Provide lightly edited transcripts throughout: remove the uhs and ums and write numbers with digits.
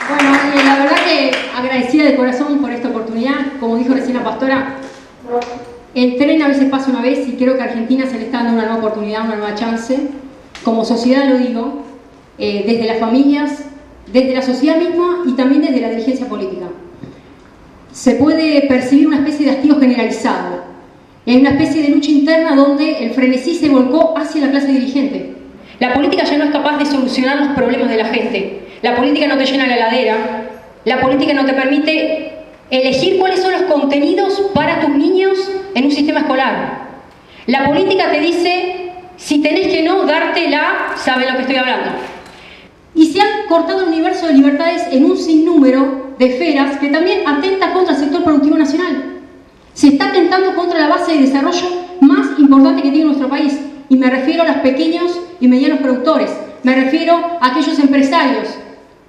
Bueno, la verdad que agradecida de corazón por esta oportunidad. Como dijo recién la pastora, el tren a veces pasa una vez y creo que a Argentina se le está dando una nueva oportunidad, una nueva chance. Como sociedad lo digo, desde las familias, desde la sociedad misma y también desde la dirigencia política. Se puede percibir una especie de hastío generalizado. Hay una especie de lucha interna donde el frenesí se volcó hacia la clase dirigente. La política ya no es capaz de solucionar los problemas de la gente. La política no te llena la heladera. La política no te permite elegir cuáles son los contenidos para tus niños en un sistema escolar. La política te dice, si tenés que no dártela, saben lo que estoy hablando. Y se han cortado el universo de libertades en un sinnúmero de esferas que también atenta contra el sector productivo nacional. Se está atentando contra la base de desarrollo más importante que tiene nuestro país. Y me refiero a los pequeños y medianos productores. Me refiero a aquellos empresarios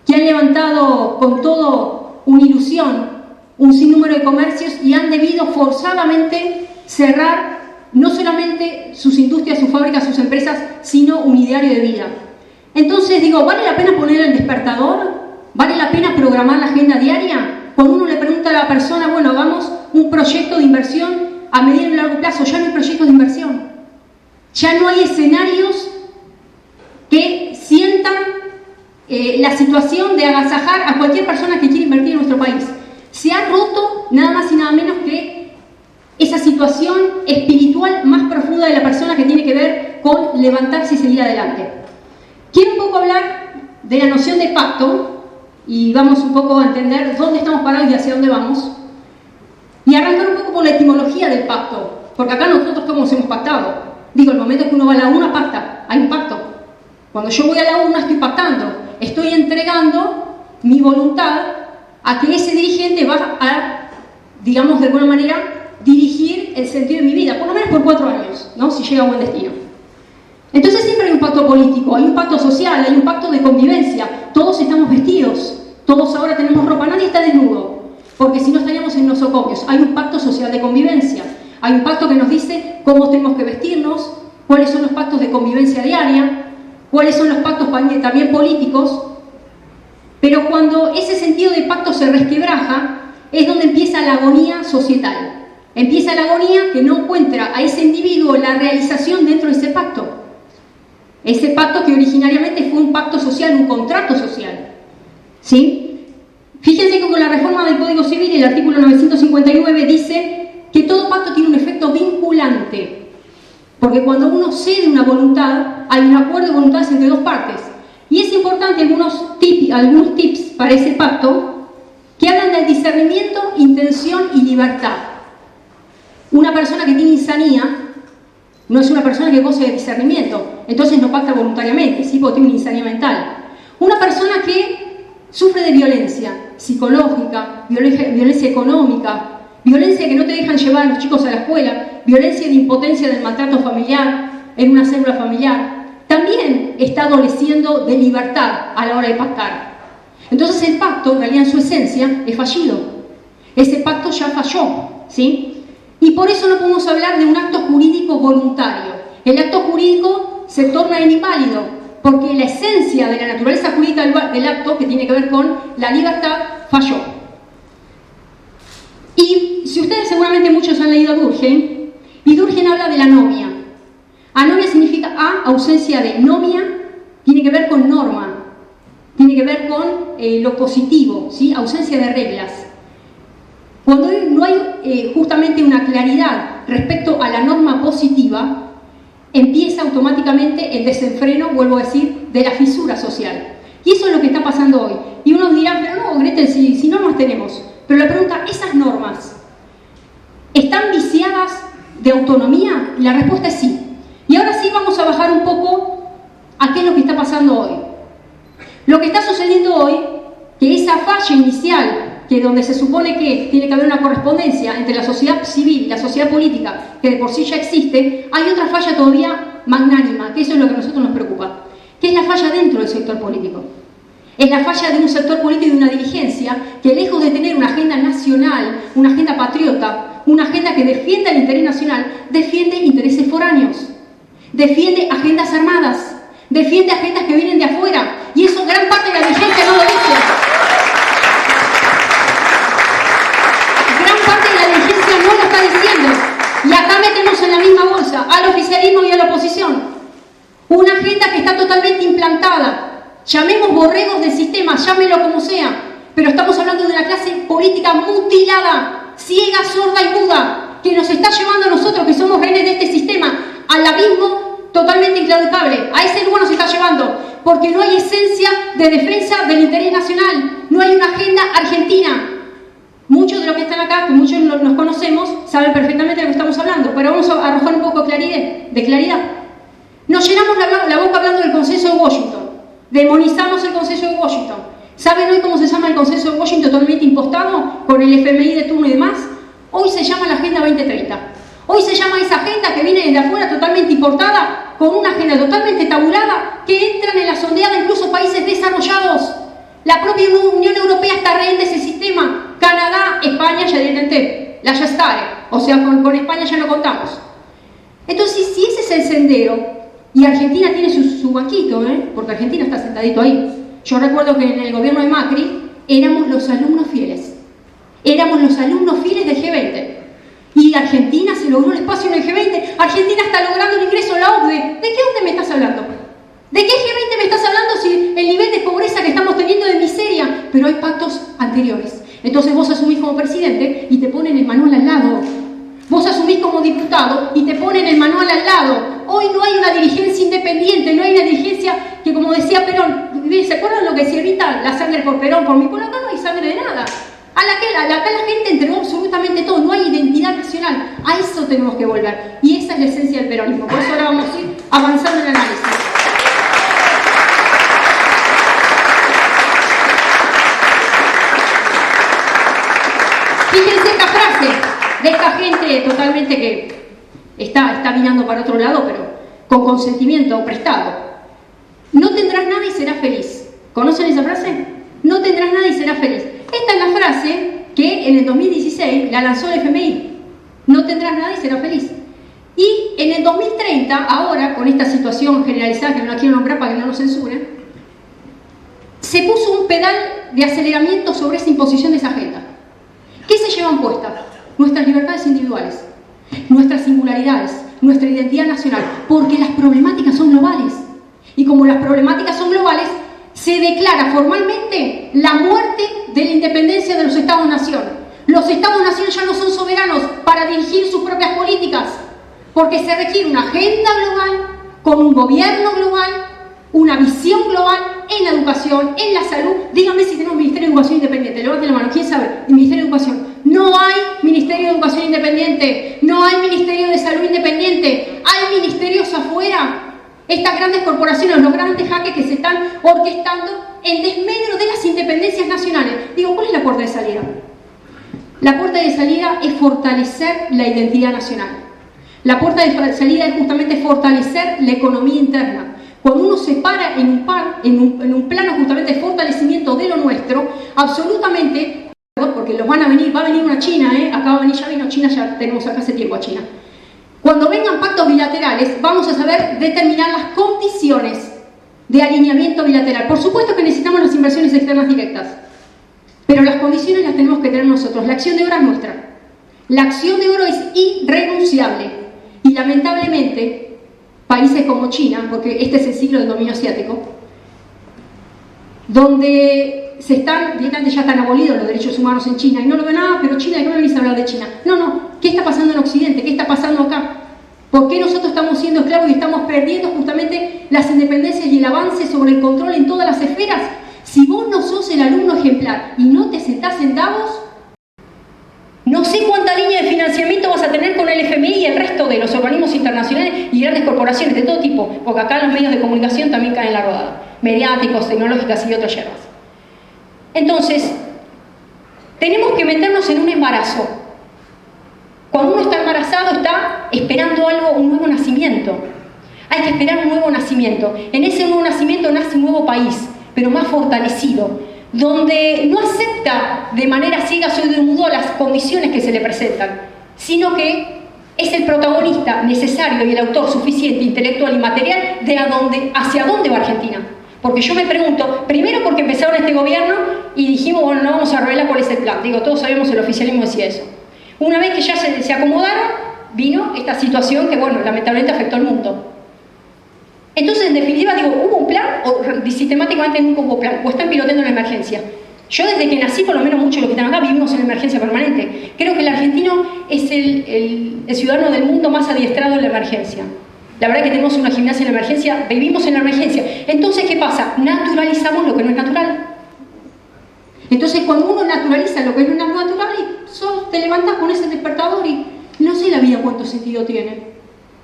que han levantado con todo una ilusión un sinnúmero de comercios y han debido forzadamente cerrar no solamente sus industrias, sus fábricas, sus empresas, sino un ideario de vida. Entonces digo, ¿vale la pena poner el despertador? ¿Vale la pena programar la agenda diaria? Cuando uno le pregunta a la persona, bueno, hagamos un proyecto de inversión a mediano y largo plazo, ya no hay proyectos de inversión. Ya no hay escenarios que sientan la situación de agasajar a cualquier persona que quiera invertir en nuestro país. Se ha roto nada más y nada menos que esa situación espiritual más profunda de la persona que tiene que ver con levantarse y seguir adelante. Quiero un poco hablar de la noción de pacto y vamos un poco a entender dónde estamos parados y hacia dónde vamos. Y arrancar un poco por la etimología del pacto, porque acá nosotros cómo nos hemos pactado. Digo, el momento que uno va a la urna pacta, hay un pacto. Cuando yo voy a la urna estoy pactando, estoy entregando mi voluntad a que ese dirigente va a, digamos de alguna manera, dirigir el sentido de mi vida, por lo menos por 4 años, ¿no? Si llega a buen destino. Entonces siempre hay un pacto político, hay un pacto social, hay un pacto de convivencia. Todos estamos vestidos, todos ahora tenemos ropa, nadie está desnudo, porque si no estaríamos en nosocomios. Hay un pacto social de convivencia, hay un pacto que nos dice cómo tenemos que vestirnos, cuáles son los pactos de convivencia diaria, cuáles son los pactos también políticos. Pero cuando ese sentido de pacto se resquebraja, es donde empieza la agonía societal. Empieza la agonía que no encuentra a ese individuo la realización dentro de ese pacto. Ese pacto que originariamente fue un pacto social, un contrato social. ¿Sí? Fíjense que con la reforma del Código Civil, el artículo 959 dice que todo pacto tiene un efecto vinculante. Porque cuando uno cede una voluntad, hay un acuerdo de voluntades entre dos partes. Y es importante algunos tips para ese pacto que hablan del discernimiento, intención y libertad. Una persona que tiene insanía no es una persona que goce de discernimiento, entonces no pacta voluntariamente, sí, porque tiene una insanía mental. Una persona que sufre de violencia psicológica, violencia económica, violencia que no te dejan llevar a los chicos a la escuela, violencia de impotencia del maltrato familiar en una célula familiar, también está adoleciendo de libertad a la hora de pactar. Entonces el pacto, en realidad en su esencia, es fallido. Ese pacto ya falló, ¿sí? Y por eso no podemos hablar de un acto jurídico voluntario. El acto jurídico se torna inválido, porque la esencia de la naturaleza jurídica del acto, que tiene que ver con la libertad, falló. Y si ustedes seguramente muchos han leído a Durkheim, y Durkheim habla de la anomia. Anomia significa ausencia de. Nomia tiene que ver con norma, tiene que ver con lo positivo, ¿sí? Ausencia de reglas. Cuando no hay justamente una claridad respecto a la norma positiva, empieza automáticamente el desenfreno, vuelvo a decir, de la fisura social. Y eso es lo que está pasando hoy. Y unos dirán, pero no, Gretel, si normas tenemos. Pero la pregunta, ¿esas normas están viciadas de autonomía? Y la respuesta es sí. Y ahora sí vamos a bajar un poco a qué es lo que está pasando hoy. Lo que está sucediendo hoy, que esa falla inicial, que donde se supone que tiene que haber una correspondencia entre la sociedad civil y la sociedad política, que de por sí ya existe, hay otra falla todavía magnánima, que eso es lo que a nosotros nos preocupa, que es la falla dentro del sector político. Es la falla de un sector político y de una dirigencia que, lejos de tener una agenda nacional, una agenda patriota, una agenda que defienda el interés nacional, defiende intereses foráneos, defiende agendas armadas, defiende agendas que vienen de afuera, y eso gran parte de la dirigencia no lo dice. totalmente implantada. Llamemos borregos del sistema, llámenlo como sea, pero estamos hablando de una clase política mutilada, ciega, sorda y muda, que nos está llevando a nosotros, que somos rehenes de este sistema, al abismo totalmente inclaudicable. A ese lugar nos está llevando, porque no hay esencia de defensa del interés nacional, no hay una agenda argentina. Muchos de los que están acá, que muchos nos conocemos, saben perfectamente de lo que estamos hablando, pero vamos a arrojar un poco de claridad. Nos llenamos la boca hablando del consenso de Washington, demonizamos el consenso de Washington. ¿Saben hoy cómo se llama el consenso de Washington totalmente impostado con el FMI de turno y demás? Hoy se llama la Agenda 2030. Hoy se llama esa agenda que viene de afuera totalmente importada, con una agenda totalmente tabulada, que entran en la sondeada incluso países desarrollados. La propia Unión Europea está rehén de ese sistema. Canadá, España ya directamente, la ya está, o sea, con España ya no contamos. Entonces, si ese es el sendero, y Argentina tiene su banquito, porque Argentina está sentadito ahí. Yo recuerdo que en el gobierno de Macri éramos los alumnos fieles. Éramos los alumnos fieles del G20. Y Argentina se logró un espacio en el G20. Argentina está logrando el ingreso a la OCDE. ¿De qué OCDE me estás hablando? ¿De qué G20 me estás hablando si el nivel de pobreza que estamos teniendo es de miseria? Pero hay pactos anteriores. Entonces vos asumís como presidente y te ponen el manual al lado. Vos asumís como diputado y te ponen el manual al lado. Hoy no hay una dirigencia independiente, no hay una dirigencia que, como decía Perón, ¿se acuerdan lo que decía Evita? La sangre por Perón, por mi pueblo. Acá no hay sangre de nada. Acá la gente entregó absolutamente todo, no hay identidad nacional. A eso tenemos que volver. Y esa es la esencia del peronismo. Por eso ahora vamos a ir avanzando en el análisis. Fíjense esta frase de esta gente totalmente que está mirando para otro lado, pero con consentimiento prestado. No tendrás nada y serás feliz. ¿Conocen esa frase? No tendrás nada y serás feliz. Esta es la frase que en el 2016 la lanzó el FMI. No tendrás nada y serás feliz. Y en el 2030, ahora, con esta situación generalizada que no la quiero nombrar para que no nos censuren, se puso un pedal de aceleramiento sobre esa imposición de esa agenda. ¿Qué se llevan puestas? Nuestras libertades individuales, nuestras singularidades, nuestra identidad nacional, porque las problemáticas son globales. Y como las problemáticas son globales, se declara formalmente la muerte de la independencia de los Estados-nación. Los Estados-nación ya no son soberanos para dirigir sus propias políticas, porque se requiere una agenda global, con un gobierno global, una visión global en la educación, en la salud. Díganme si tenemos Ministerio de Educación Independiente. Levanten la mano. ¿Quién sabe? El Ministerio de Educación. No hay Ministerio de Educación Independiente. No hay Ministerio de Salud Independiente. Hay ministerios afuera. Estas grandes corporaciones, los grandes jaques que se están orquestando en desmedro de las independencias nacionales. Digo, ¿cuál es la puerta de salida? La puerta de salida es fortalecer la identidad nacional. La puerta de salida es justamente fortalecer la economía interna. Cuando uno se para en un plano justamente de fortalecimiento de lo nuestro, absolutamente, porque va a venir una China, acá va a venir, ya vino China, ya tenemos acá hace tiempo a China. Cuando vengan pactos bilaterales, vamos a saber determinar las condiciones de alineamiento bilateral. Por supuesto que necesitamos las inversiones externas directas, pero las condiciones las tenemos que tener nosotros. La acción de oro es nuestra. La acción de oro es irrenunciable. Y lamentablemente, países como China, porque este es el siglo del dominio asiático, donde directamente ya están abolidos los derechos humanos en China, y no lo ven nada, pero China, ¿de qué me venís a hablar de China? No, ¿qué está pasando en Occidente? ¿Qué está pasando acá? ¿Por qué nosotros estamos siendo esclavos y estamos perdiendo justamente las independencias y el avance sobre el control en todas las esferas? Si vos no sos el alumno ejemplar y no te sentás en Davos, no sé cuánta línea de financiamiento vas a tener con el FMI y el resto de los organismos internacionales y grandes corporaciones de todo tipo, porque acá los medios de comunicación también caen en la rodada, mediáticos, tecnológicas y otras hierbas. Entonces, tenemos que meternos en un embarazo. Cuando uno está embarazado, está esperando algo, un nuevo nacimiento. Hay que esperar un nuevo nacimiento. En ese nuevo nacimiento nace un nuevo país, pero más fortalecido, donde no acepta de manera ciega o de mudo las condiciones que se le presentan, sino que es el protagonista necesario y el autor suficiente, intelectual y material de hacia dónde va Argentina. Porque yo me pregunto, primero porque empezaron este gobierno y dijimos, bueno, no vamos a revelar cuál es el plan. Digo, todos sabemos, el oficialismo decía eso. Una vez que ya se acomodaron, vino esta situación que, bueno, lamentablemente afectó al mundo. Entonces, en definitiva, digo, ¿hubo un plan o sistemáticamente nunca hubo plan? ¿O están piloteando la emergencia? Yo desde que nací, por lo menos muchos de los que están acá, vivimos en emergencia permanente. Creo que el argentino es el ciudadano del mundo más adiestrado en la emergencia. La verdad que tenemos una gimnasia en la emergencia, vivimos en la emergencia. Entonces, ¿qué pasa? Naturalizamos lo que no es natural. Entonces, cuando uno naturaliza lo que no es natural, y solo te levantas con ese despertador y no sé la vida cuánto sentido tiene.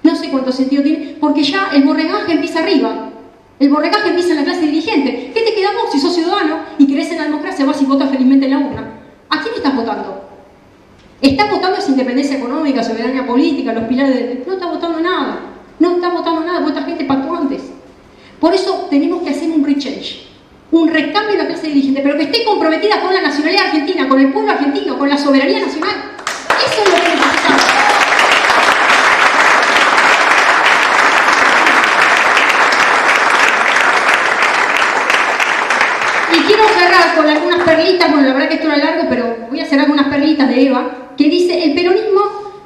No sé cuánto sentido tiene, porque ya el borregaje empieza arriba. El borregaje empieza en la clase dirigente. ¿Qué te queda vos si sos ciudadano y crees en la democracia, vas y votas felizmente en la urna? ¿A quién estás votando? ¿Estás votando esa independencia económica, soberanía política, los pilares de... No estás votando nada. No estás votando nada, vota gente pactó antes. Por eso tenemos que hacer un rechange, un recambio en la clase dirigente, pero que esté comprometida con la nacionalidad argentina, con el pueblo argentino, con la soberanía nacional. Eso es lo que necesitamos. Y quiero cerrar con algunas perlitas, bueno, la verdad que esto era largo, pero voy a cerrar con unas perlitas de Eva, que dice, el peronismo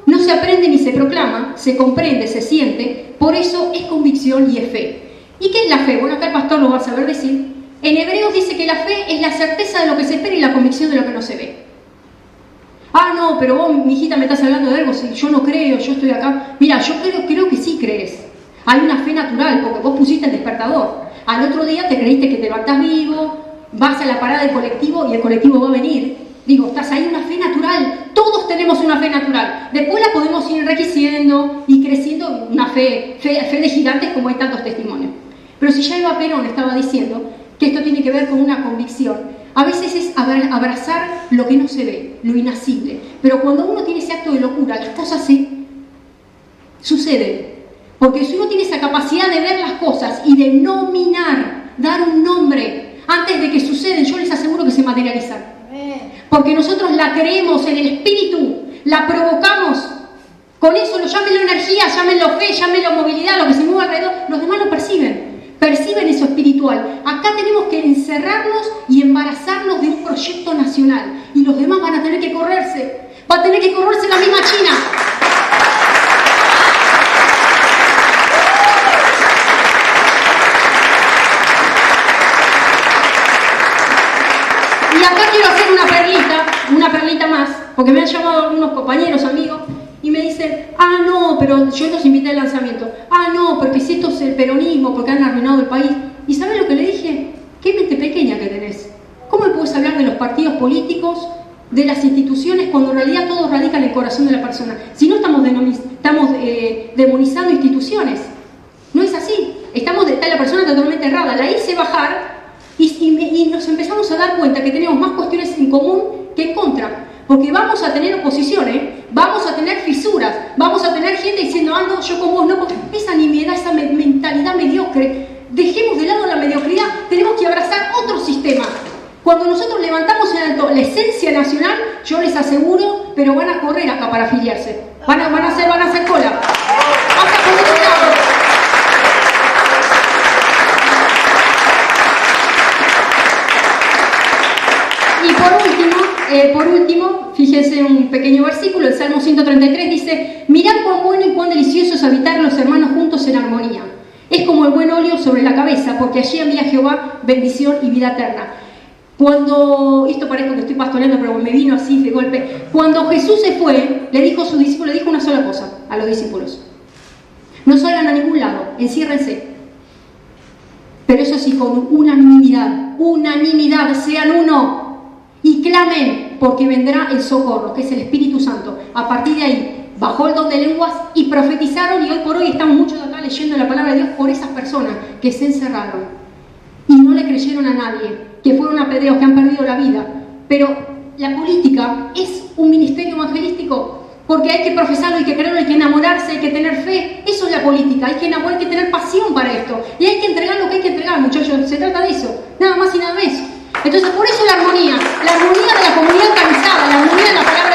no se aprende ni se proclama, se comprende, se siente, por eso es convicción y es fe. ¿Y qué es la fe? Bueno, acá el pastor lo va a saber decir. En Hebreos dice que la fe es la certeza de lo que se espera y la convicción de lo que no se ve. Ah, no, pero vos, mi hijita, me estás hablando de algo, si yo no creo, yo estoy acá. Mira, yo creo que sí crees. Hay una fe natural, porque vos pusiste el despertador. Al otro día te creíste que te levantás vivo, vas a la parada del colectivo y el colectivo va a venir. Digo, estás ahí, una fe natural. Todos tenemos una fe natural. Después la podemos ir enriqueciendo y creciendo, una fe de gigantes como hay tantos testimonios. Pero si ya Eva Perón estaba diciendo que esto tiene que ver con una convicción, a veces es abrazar lo que no se ve, lo inacible. Pero cuando uno tiene ese acto de locura, las cosas suceden. Porque si uno tiene esa capacidad de ver las cosas y de nominar, dar un nombre, antes de que suceden, yo les aseguro que se materializan. Porque nosotros la creemos en el espíritu, la provocamos. Con eso, llámenlo energía, llámenlo fe, llámenlo movilidad, lo que se mueve alrededor, los demás lo perciben eso espiritual. Acá tenemos que encerrarnos y embarazarnos de un proyecto nacional. Y los demás van a tener que correrse. Va a tener que correrse la misma China. Y acá quiero hacer una perlita más, porque me han llamado algunos compañeros, amigos, y me dicen, ah, no, pero yo los invité al lanzamiento. Ah, no, porque si esto es el peronismo, porque han arruinado el país. ¿Y saben lo que le dije? Qué mente pequeña que tenés. ¿Cómo me puedes hablar de los partidos políticos, de las instituciones, cuando en realidad todo radica en el corazón de la persona? Si no estamos demonizando instituciones. No es así. Está la persona totalmente errada. La hice bajar y nos empezamos a dar cuenta que tenemos más cuestiones en común que en contra. Porque vamos a tener oposiciones, vamos a tener fisuras, vamos a tener gente diciendo, ah, no, yo con vos no, porque esa nimiedad, esa mentalidad mediocre. Dejemos de lado la mediocridad, tenemos que abrazar otro sistema. Cuando nosotros levantamos en alto la esencia nacional, yo les aseguro, pero van a correr acá para afiliarse. Van a hacer cola. Vamos a poner un lado. Y por último, fíjense un pequeño versículo, el Salmo 133 dice, mirad cuán bueno y cuán delicioso es habitar los hermanos juntos en armonía. Es como el buen óleo sobre la cabeza, porque allí envía Jehová bendición y vida eterna. Cuando, esto parece que estoy pastoreando, pero me vino así de golpe, cuando Jesús se fue, le dijo a sus discípulos, le dijo una sola cosa a los discípulos. No salgan a ningún lado, enciérrense. Pero eso sí, con unanimidad, sean uno. Y clamen, porque vendrá el socorro, que es el Espíritu Santo. A partir de ahí, bajó el don de lenguas y profetizaron, y hoy por hoy estamos muchos acá leyendo la palabra de Dios por esas personas que se encerraron y no le creyeron a nadie, que fueron apedreados, que han perdido la vida. Pero la política es un ministerio evangelístico, porque hay que profesarlo, hay que creerlo, hay que enamorarse, hay que tener fe. Eso es la política, hay que tener pasión para esto. Y hay que entregar lo que hay que entregar, muchachos, se trata de eso, nada más y nada menos. Entonces, por eso la armonía de la comunidad organizada, la armonía de la palabra